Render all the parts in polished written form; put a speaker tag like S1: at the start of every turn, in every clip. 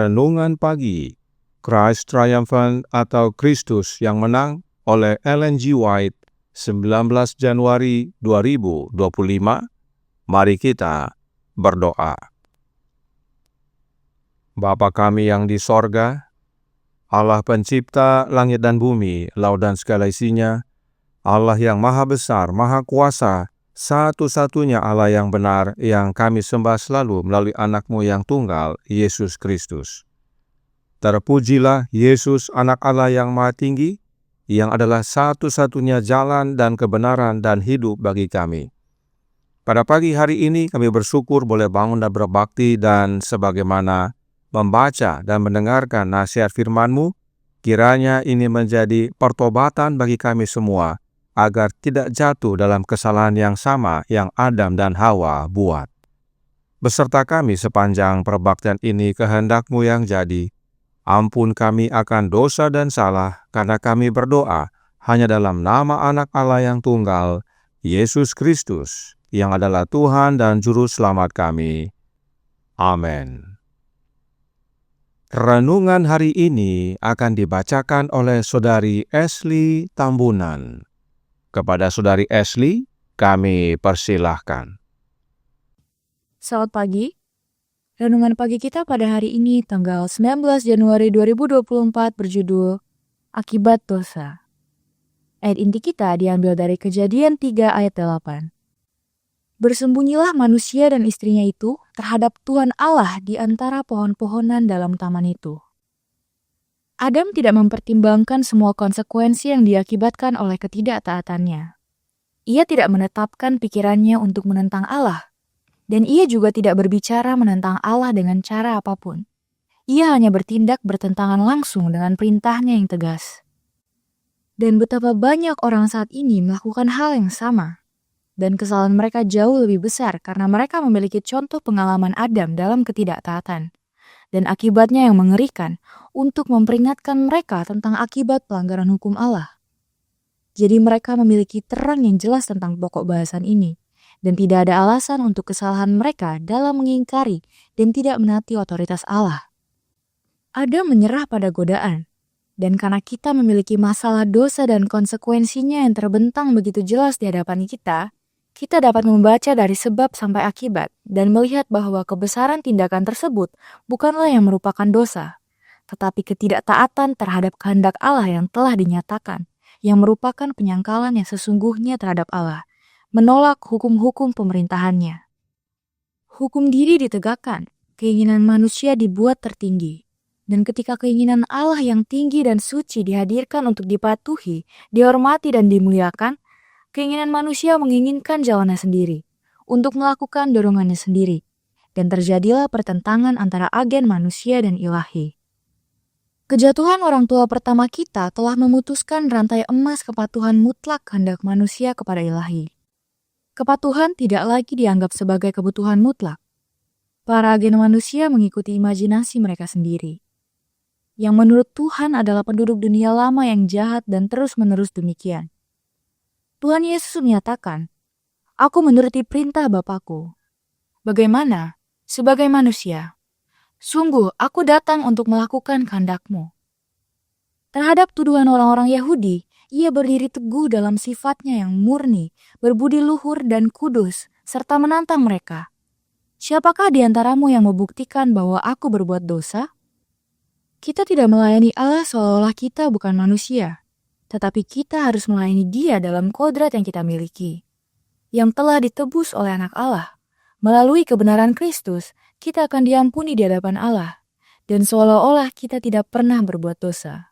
S1: Renungan Pagi, Christ Triumphant atau Kristus yang Menang oleh Ellen G. White, 19 Januari 2025. Mari kita berdoa. Bapa kami yang di sorga, Allah pencipta langit dan bumi, laut dan segala isinya, Allah yang maha besar, maha kuasa, satu-satunya Allah yang benar yang kami sembah selalu melalui anak-Mu yang tunggal, Yesus Kristus. Terpujilah Yesus, anak Allah yang maha tinggi, yang adalah satu-satunya jalan dan kebenaran dan hidup bagi kami. Pada pagi hari ini kami bersyukur boleh bangun dan berbakti, dan sebagaimana membaca dan mendengarkan nasihat firman-Mu, kiranya ini menjadi pertobatan bagi kami semua, agar tidak jatuh dalam kesalahan yang sama yang Adam dan Hawa buat. Beserta kami sepanjang perbaktian ini kehendak-Mu yang jadi. Ampun kami akan dosa dan salah, karena kami berdoa hanya dalam nama Anak Allah yang tunggal, Yesus Kristus, yang adalah Tuhan dan Juru Selamat kami. Amin. Renungan hari ini akan dibacakan oleh Saudari Ashley Tambunan. Kepada Saudari Ashley, kami persilahkan.
S2: Selamat pagi. Renungan pagi kita pada hari ini tanggal 19 Januari 2024 berjudul Akibat Dosa. Ayat inti kita diambil dari Kejadian 3 ayat 8. Bersembunyilah manusia dan istrinya itu terhadap Tuhan Allah di antara pohon-pohonan dalam taman itu. Adam tidak mempertimbangkan semua konsekuensi yang diakibatkan oleh ketidaktaatannya. Ia tidak menetapkan pikirannya untuk menentang Allah, dan ia juga tidak berbicara menentang Allah dengan cara apapun. Ia hanya bertindak bertentangan langsung dengan perintahnya yang tegas. Dan betapa banyak orang saat ini melakukan hal yang sama, dan kesalahan mereka jauh lebih besar karena mereka memiliki contoh pengalaman Adam dalam ketidaktaatan, dan akibatnya yang mengerikan untuk memperingatkan mereka tentang akibat pelanggaran hukum Allah. Jadi mereka memiliki terang yang jelas tentang pokok bahasan ini, dan tidak ada alasan untuk kesalahan mereka dalam mengingkari dan tidak menaati otoritas Allah. Adam menyerah pada godaan, dan karena kita memiliki masalah dosa dan konsekuensinya yang terbentang begitu jelas di hadapan kita dapat membaca dari sebab sampai akibat dan melihat bahwa kebesaran tindakan tersebut bukanlah yang merupakan dosa, tetapi ketidaktaatan terhadap kehendak Allah yang telah dinyatakan, yang merupakan penyangkalan yang sesungguhnya terhadap Allah, menolak hukum-hukum pemerintahannya. Hukum diri ditegakkan, keinginan manusia dibuat tertinggi, dan ketika keinginan Allah yang tinggi dan suci dihadirkan untuk dipatuhi, dihormati dan dimuliakan, keinginan manusia menginginkan jalannya sendiri, untuk melakukan dorongannya sendiri, dan terjadilah pertentangan antara agen manusia dan ilahi. Kejatuhan orang tua pertama kita telah memutuskan rantai emas kepatuhan mutlak kehendak manusia kepada ilahi. Kepatuhan tidak lagi dianggap sebagai kebutuhan mutlak. Para agen manusia mengikuti imajinasi mereka sendiri, yang menurut Tuhan adalah penduduk dunia lama yang jahat dan terus-menerus demikian. Tuhan Yesus menyatakan, "Aku menuruti perintah Bapa-Ku." Bagaimana? Sebagai manusia, sungguh aku datang untuk melakukan kehendak-Mu. Terhadap tuduhan orang-orang Yahudi, ia berdiri teguh dalam sifatnya yang murni, berbudi luhur dan kudus, serta menantang mereka. Siapakah di antaramu yang membuktikan bahwa aku berbuat dosa? Kita tidak melayani Allah seolah-olah kita bukan manusia, tetapi kita harus melayani Dia dalam kodrat yang kita miliki, yang telah ditebus oleh Anak Allah. Melalui kebenaran Kristus, kita akan diampuni di hadapan Allah, dan seolah-olah kita tidak pernah berbuat dosa.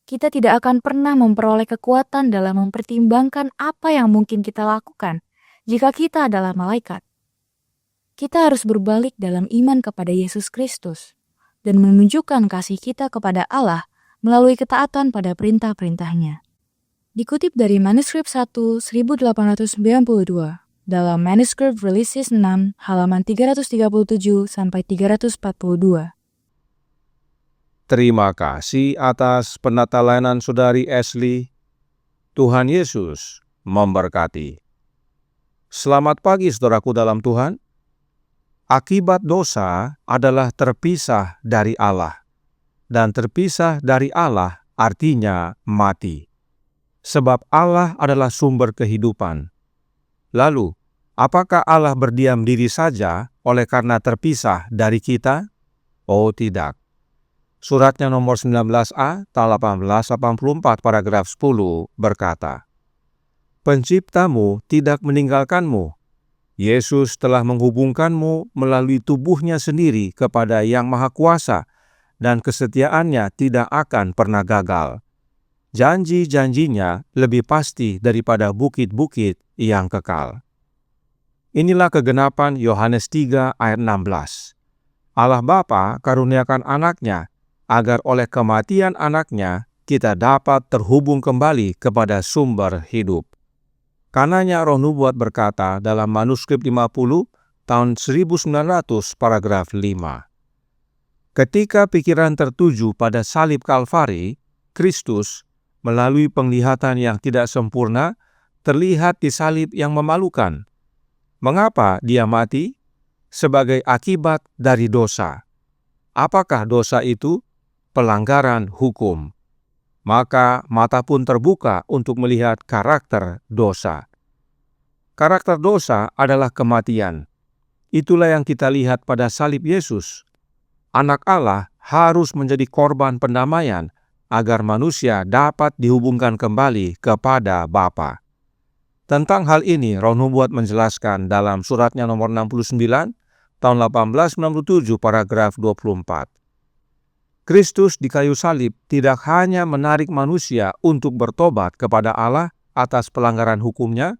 S2: Kita tidak akan pernah memperoleh kekuatan dalam mempertimbangkan apa yang mungkin kita lakukan jika kita adalah malaikat. Kita harus berbalik dalam iman kepada Yesus Kristus dan menunjukkan kasih kita kepada Allah melalui ketaatan pada perintah-perintahnya. Dikutip dari manuskrip 1 1892 dalam manuskrip Releases 6 halaman 337-342.
S1: Terima kasih atas penata-layanan Saudari Ashley. Tuhan Yesus memberkati. Selamat pagi saudaraku dalam Tuhan. Akibat dosa adalah terpisah dari Allah, dan terpisah dari Allah artinya mati. Sebab Allah adalah sumber kehidupan. Lalu, apakah Allah berdiam diri saja oleh karena terpisah dari kita? Oh tidak. Suratnya nomor 19a, tahun 1884, paragraf 10 berkata, Penciptamu tidak meninggalkanmu. Yesus telah menghubungkanmu melalui tubuhnya sendiri kepada Yang Maha Kuasa, dan kesetiaannya tidak akan pernah gagal. Janji-janjinya lebih pasti daripada bukit-bukit yang kekal. Inilah kegenapan Yohanes 3 ayat 16. Allah Bapa karuniakan anaknya, agar oleh kematian anaknya kita dapat terhubung kembali kepada sumber hidup. Karenanya Roh Nubuat berkata dalam manuskrip 50 tahun 1900 paragraf 5. Ketika pikiran tertuju pada salib Kalvari, Kristus melalui penglihatan yang tidak sempurna terlihat di salib yang memalukan. Mengapa dia mati? Sebagai akibat dari dosa. Apakah dosa itu? Pelanggaran hukum. Maka mata pun terbuka untuk melihat karakter dosa. Karakter dosa adalah kematian. Itulah yang kita lihat pada salib Yesus. Anak Allah harus menjadi korban pendamaian agar manusia dapat dihubungkan kembali kepada Bapa. Tentang hal ini, Roh Nubuat menjelaskan dalam suratnya nomor 69, tahun 1897, paragraf 24. Kristus di kayu salib tidak hanya menarik manusia untuk bertobat kepada Allah atas pelanggaran hukumnya.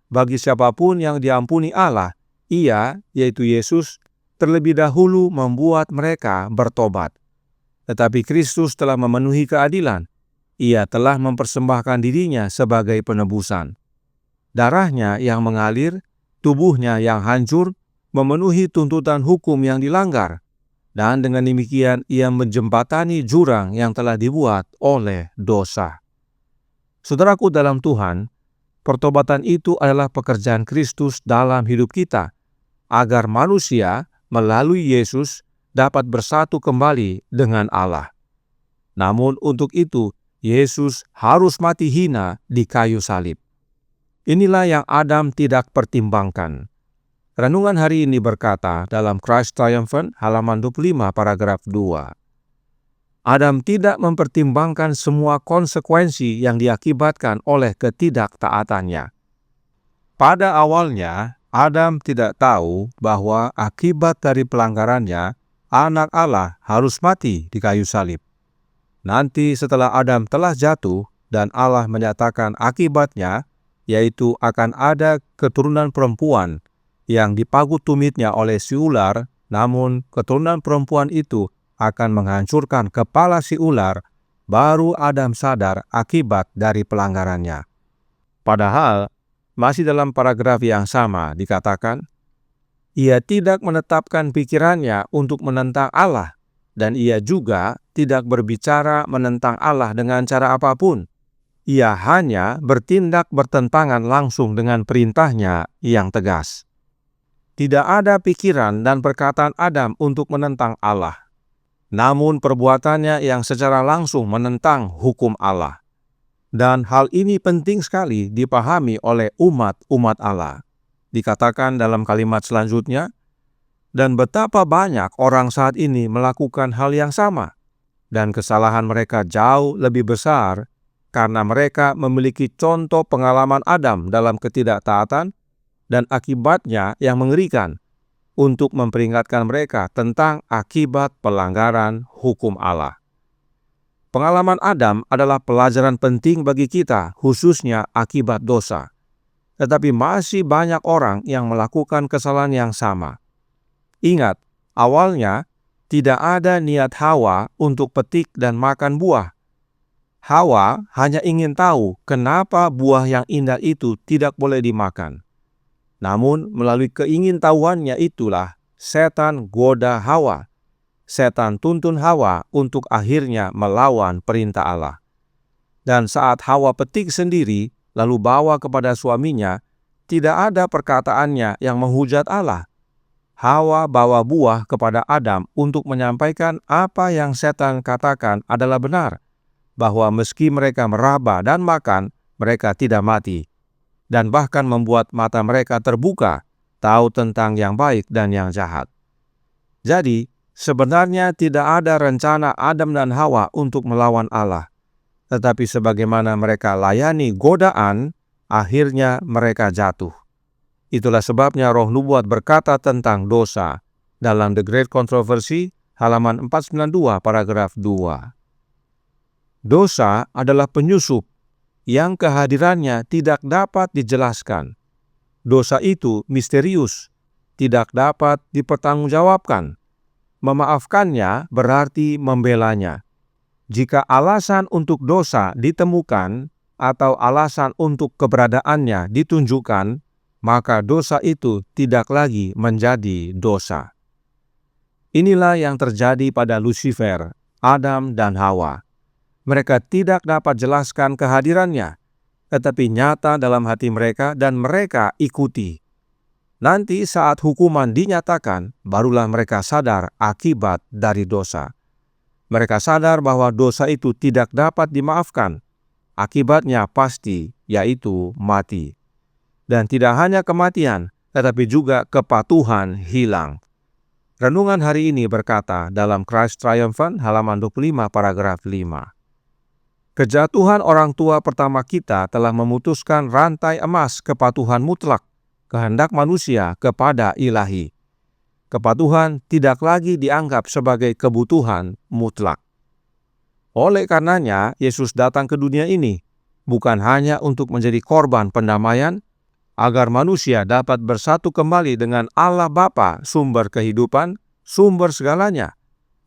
S1: Bagi siapapun yang diampuni Allah, Ia, yaitu Yesus, terlebih dahulu membuat mereka bertobat. Tetapi Kristus telah memenuhi keadilan. Ia telah mempersembahkan dirinya sebagai penebusan. Darahnya yang mengalir, tubuhnya yang hancur, memenuhi tuntutan hukum yang dilanggar. Dan dengan demikian ia menjembatani jurang yang telah dibuat oleh dosa. Saudaraku dalam Tuhan, pertobatan itu adalah pekerjaan Kristus dalam hidup kita, agar manusia melalui Yesus dapat bersatu kembali dengan Allah. Namun untuk itu, Yesus harus mati hina di kayu salib. Inilah yang Adam tidak pertimbangkan. Renungan hari ini berkata dalam Christ Triumphant, halaman 25, paragraf 2. Adam tidak mempertimbangkan semua konsekuensi yang diakibatkan oleh ketidaktaatannya. Pada awalnya, Adam tidak tahu bahwa akibat dari pelanggarannya, Anak Allah harus mati di kayu salib. Nanti setelah Adam telah jatuh dan Allah menyatakan akibatnya, yaitu akan ada keturunan perempuan yang dipagut tumitnya oleh si ular, namun keturunan perempuan itu akan menghancurkan kepala si ular, baru Adam sadar akibat dari pelanggarannya. Padahal, masih dalam paragraf yang sama dikatakan, ia tidak menetapkan pikirannya untuk menentang Allah, dan ia juga tidak berbicara menentang Allah dengan cara apapun. Ia hanya bertindak bertentangan langsung dengan perintahnya yang tegas. Tidak ada pikiran dan perkataan Adam untuk menentang Allah. Namun perbuatannya yang secara langsung menentang hukum Allah. Dan hal ini penting sekali dipahami oleh umat-umat Allah. Dikatakan dalam kalimat selanjutnya, dan betapa banyak orang saat ini melakukan hal yang sama, dan kesalahan mereka jauh lebih besar karena mereka memiliki contoh pengalaman Adam dalam ketidaktaatan dan akibatnya yang mengerikan untuk memperingatkan mereka tentang akibat pelanggaran hukum Allah. Pengalaman Adam adalah pelajaran penting bagi kita, khususnya akibat dosa. Tetapi masih banyak orang yang melakukan kesalahan yang sama. Ingat, awalnya tidak ada niat Hawa untuk petik dan makan buah. Hawa hanya ingin tahu kenapa buah yang indah itu tidak boleh dimakan. Namun melalui keingintahuannya itulah setan goda Hawa. Setan tuntun Hawa untuk akhirnya melawan perintah Allah. Dan saat Hawa petik sendiri, lalu bawa kepada suaminya, tidak ada perkataannya yang menghujat Allah. Hawa bawa buah kepada Adam untuk menyampaikan apa yang setan katakan adalah benar, bahwa meski mereka meraba dan makan, mereka tidak mati, dan bahkan membuat mata mereka terbuka, tahu tentang yang baik dan yang jahat. Jadi, sebenarnya tidak ada rencana Adam dan Hawa untuk melawan Allah. Tetapi sebagaimana mereka layani godaan, akhirnya mereka jatuh. Itulah sebabnya Roh Nubuat berkata tentang dosa dalam The Great Controversy, halaman 492, paragraf 2. Dosa adalah penyusup yang kehadirannya tidak dapat dijelaskan. Dosa itu misterius, tidak dapat dipertanggungjawabkan. Memaafkannya berarti membelanya. Jika alasan untuk dosa ditemukan atau alasan untuk keberadaannya ditunjukkan, maka dosa itu tidak lagi menjadi dosa. Inilah yang terjadi pada Lucifer, Adam, dan Hawa. Mereka tidak dapat jelaskan kehadirannya, tetapi nyata dalam hati mereka dan mereka ikuti. Nanti saat hukuman dinyatakan, barulah mereka sadar akibat dari dosa. Mereka sadar bahwa dosa itu tidak dapat dimaafkan. Akibatnya pasti, yaitu mati. Dan tidak hanya kematian, tetapi juga kepatuhan hilang. Renungan hari ini berkata dalam Christ Triumphant, halaman 25, paragraf 5. Kejatuhan orang tua pertama kita telah memutuskan rantai emas kepatuhan mutlak, kehendak manusia kepada ilahi. Kepatuhan tidak lagi dianggap sebagai kebutuhan mutlak. Oleh karenanya, Yesus datang ke dunia ini, bukan hanya untuk menjadi korban pendamaian, agar manusia dapat bersatu kembali dengan Allah Bapa, sumber kehidupan, sumber segalanya,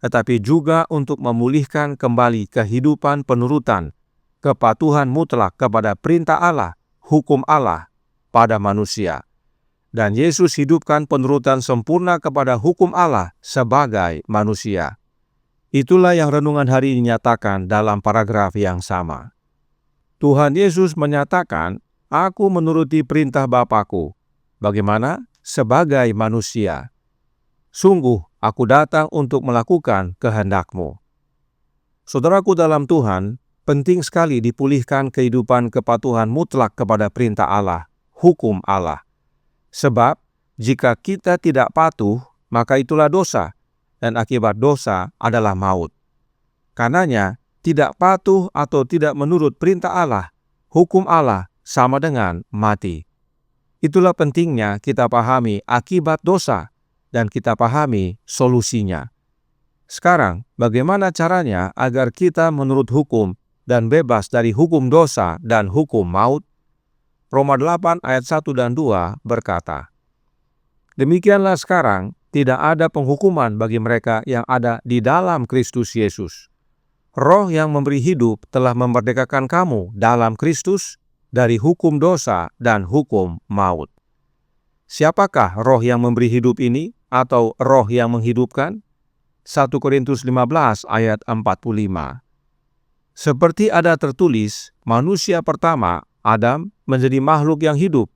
S1: tetapi juga untuk memulihkan kembali kehidupan penurutan, kepatuhan mutlak kepada perintah Allah, hukum Allah pada manusia. Dan Yesus hidupkan penurutan sempurna kepada hukum Allah sebagai manusia. Itulah yang renungan hari ini nyatakan dalam paragraf yang sama. Tuhan Yesus menyatakan, "Aku menuruti perintah Bapa-Ku." Bagaimana? Sebagai manusia. Sungguh, aku datang untuk melakukan kehendak-Mu. Saudaraku dalam Tuhan, penting sekali dipulihkan kehidupan kepatuhan mutlak kepada perintah Allah, hukum Allah. Sebab, jika kita tidak patuh, maka itulah dosa, dan akibat dosa adalah maut. Karenanya, tidak patuh atau tidak menurut perintah Allah, hukum Allah, sama dengan mati. Itulah pentingnya kita pahami akibat dosa, dan kita pahami solusinya. Sekarang, bagaimana caranya agar kita menurut hukum dan bebas dari hukum dosa dan hukum maut? Roma 8 ayat 1 dan 2 berkata, "Demikianlah sekarang tidak ada penghukuman bagi mereka yang ada di dalam Kristus Yesus. Roh yang memberi hidup telah memerdekakan kamu dalam Kristus dari hukum dosa dan hukum maut." Siapakah roh yang memberi hidup ini atau roh yang menghidupkan? 1 Korintus 15 ayat 45. Seperti ada tertulis, manusia pertama, Adam, menjadi makhluk yang hidup,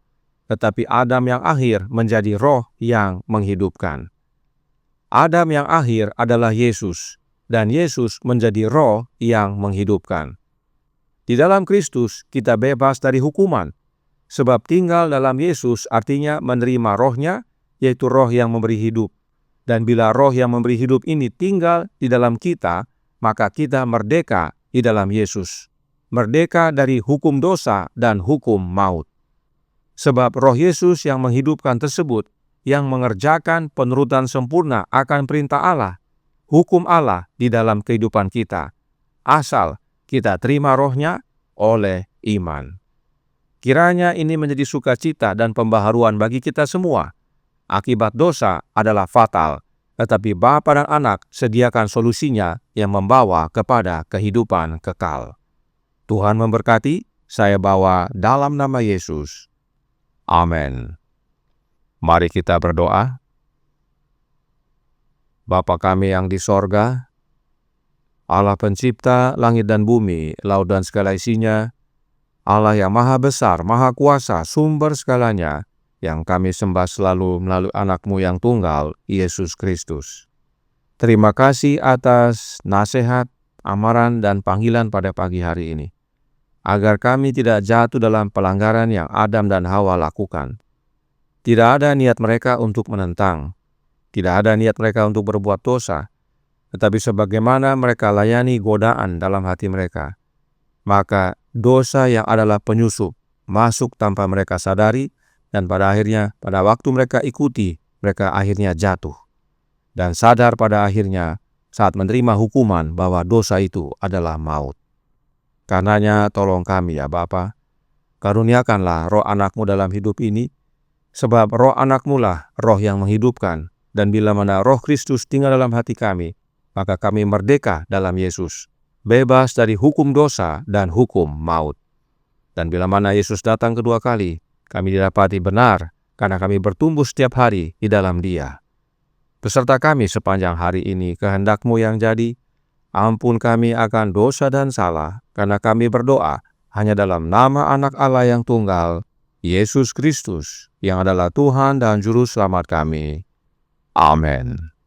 S1: tetapi Adam yang akhir menjadi roh yang menghidupkan. Adam yang akhir adalah Yesus, dan Yesus menjadi roh yang menghidupkan. Di dalam Kristus kita bebas dari hukuman, sebab tinggal dalam Yesus artinya menerima rohnya, yaitu roh yang memberi hidup. Dan bila roh yang memberi hidup ini tinggal di dalam kita, maka kita merdeka di dalam Yesus. Merdeka dari hukum dosa dan hukum maut. Sebab roh Yesus yang menghidupkan tersebut, yang mengerjakan penurutan sempurna akan perintah Allah, hukum Allah di dalam kehidupan kita, asal kita terima rohnya oleh iman. Kiranya ini menjadi sukacita dan pembaharuan bagi kita semua. Akibat dosa adalah fatal, tetapi Bapa dan Anak sediakan solusinya yang membawa kepada kehidupan kekal. Tuhan memberkati, saya bawa dalam nama Yesus. Amin. Mari kita berdoa. Bapa kami yang di sorga, Allah pencipta langit dan bumi, laut dan segala isinya, Allah yang maha besar, maha kuasa, sumber segalanya, yang kami sembah selalu melalui anak-Mu yang tunggal, Yesus Kristus. Terima kasih atas nasihat, amaran, dan panggilan pada pagi hari ini, agar kami tidak jatuh dalam pelanggaran yang Adam dan Hawa lakukan. Tidak ada niat mereka untuk menentang, tidak ada niat mereka untuk berbuat dosa, tetapi sebagaimana mereka layani godaan dalam hati mereka, maka dosa yang adalah penyusup masuk tanpa mereka sadari, dan pada akhirnya, pada waktu mereka ikuti, mereka akhirnya jatuh. Dan sadar pada akhirnya saat menerima hukuman bahwa dosa itu adalah maut. Karenanya tolong kami ya Bapa, karuniakanlah roh anak-Mu dalam hidup ini, sebab roh anak-Mu lah roh yang menghidupkan, dan bila mana roh Kristus tinggal dalam hati kami, maka kami merdeka dalam Yesus, bebas dari hukum dosa dan hukum maut. Dan bila mana Yesus datang kedua kali, kami didapati benar karena kami bertumbuh setiap hari di dalam Dia. Beserta kami sepanjang hari ini, kehendak-Mu yang jadi, ampun kami akan dosa dan salah, karena kami berdoa hanya dalam nama Anak Allah yang tunggal, Yesus Kristus, yang adalah Tuhan dan Juru Selamat kami. Amin.